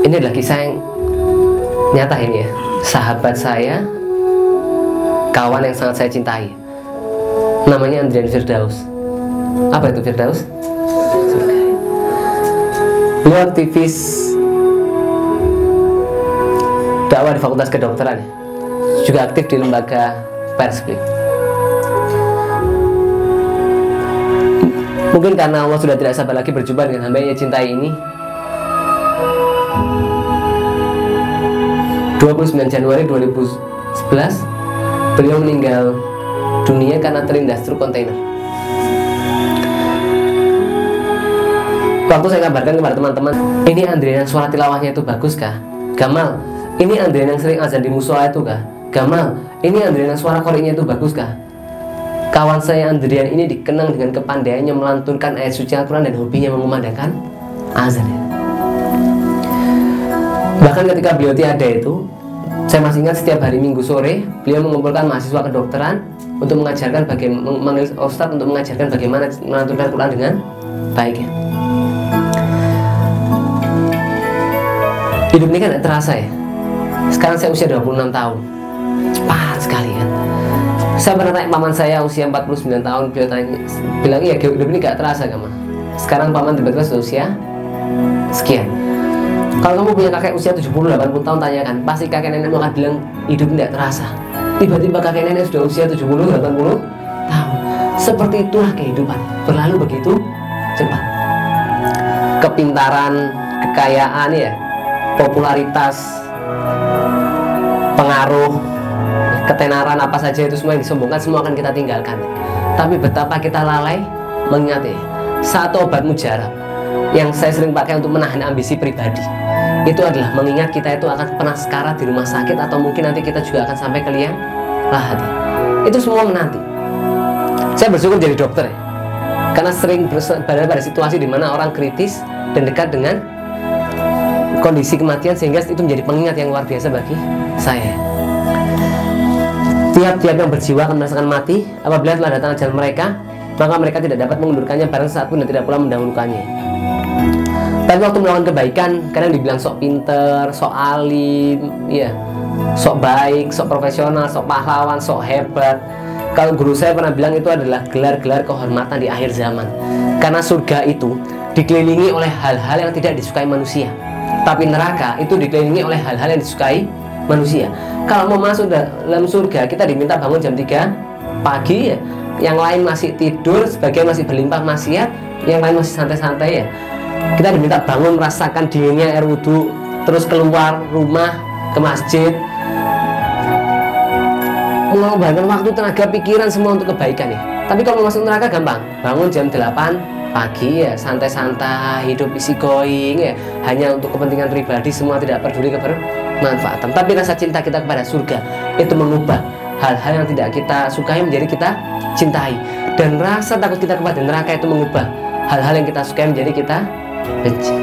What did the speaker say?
Ini adalah kisah yang nyata ini ya. Sahabat saya, kawan yang sangat saya cintai, namanya Andrian Firdaus. Apa itu Firdaus? Beliau aktivis dakwah di Fakultas Kedokteran, juga aktif di lembaga pers. Mungkin karena Allah sudah tidak sabar lagi berjumpa dengan hamba yang cintai ini, 29 Januari 2011 beliau meninggal dunia karena terlindas truk kontainer. Waktu saya kabarkan kepada teman-teman, ini Andrian yang suara tilawahnya itu bagus kah? Gamal, ini Andrian yang sering azan di musola itu kah? Gamal, ini Andrian yang suara koriknya itu bagus kah? Kawan saya Andrian ini dikenang dengan kepandaiannya melantunkan ayat suci Al-Quran dan hobinya mengumandangkan azan. Bahkan ketika beliau tiada itu, saya masih ingat setiap hari Minggu sore beliau mengumpulkan mahasiswa kedokteran untuk mengajarkan bagaimana Ustadz untuk mengajarkan bagaimana melantunkan Quran dengan baik ya. Hidup ini kan tidak terasa ya. Sekarang saya usia 26 tahun, cepat sekali kan. Saya pernah tanya paman saya usia 49 tahun, beliau bilang iya hidup ini gak terasa kan. Sekarang paman tiba-tiba sudah usia sekian. Kalau kamu punya kakek usia 70-80 tahun, tanyakan, pasti kakek nenek akan bilang hidup tidak terasa. Tiba-tiba kakek nenek sudah usia 70-80 tahun. Seperti itulah kehidupan, berlalu begitu cepat. Kepintaran, kekayaan ya, popularitas, pengaruh, ketenaran, apa saja itu semua yang disombongkan, semua akan kita tinggalkan. Tapi betapa kita lalai mengingat ya, satu obat mujarab yang saya sering pakai untuk menahan ambisi pribadi, itu adalah mengingat kita itu akan pernah sekarat di rumah sakit, atau mungkin nanti kita juga akan sampai ke liang lahat. Itu semua menanti. Saya bersyukur jadi dokter ya, karena sering berada pada situasi di mana orang kritis dan dekat dengan kondisi kematian, sehingga itu menjadi pengingat yang luar biasa bagi saya. Tiap-tiap yang berjiwa akan merasakan mati. Apabila telah datang ajal mereka, maka mereka tidak dapat mengundurkannya barang saat pun dan tidak pula mendahulukannya. Tapi waktu melakukan kebaikan, kadang dibilang sok pinter, sok alim, ya, sok baik, sok profesional, sok pahlawan, sok hebat. Kalau guru saya pernah bilang itu adalah gelar-gelar kehormatan di akhir zaman. Karena surga itu dikelilingi oleh hal-hal yang tidak disukai manusia, tapi neraka itu dikelilingi oleh hal-hal yang disukai manusia. Kalau mau masuk dalam surga, kita diminta bangun jam 3 pagi ya. Yang lain masih tidur, sebagian masih berlimpah maksiat, yang lain masih santai-santai ya. Kita diminta bangun merasakan dinginnya air wudhu, terus keluar rumah ke masjid, mengorbankan waktu, tenaga, pikiran semua untuk kebaikan ya. Tapi kalau masuk neraka gampang, bangun jam 8 pagi ya, santai-santai, hidup easy going ya, hanya untuk kepentingan pribadi, semua tidak peduli kebermanfaatan. Tapi rasa cinta kita kepada surga itu mengubah hal-hal yang tidak kita sukai menjadi kita cintai, dan rasa takut kita kepada neraka itu mengubah hal-hal yang kita sukai menjadi kita benci.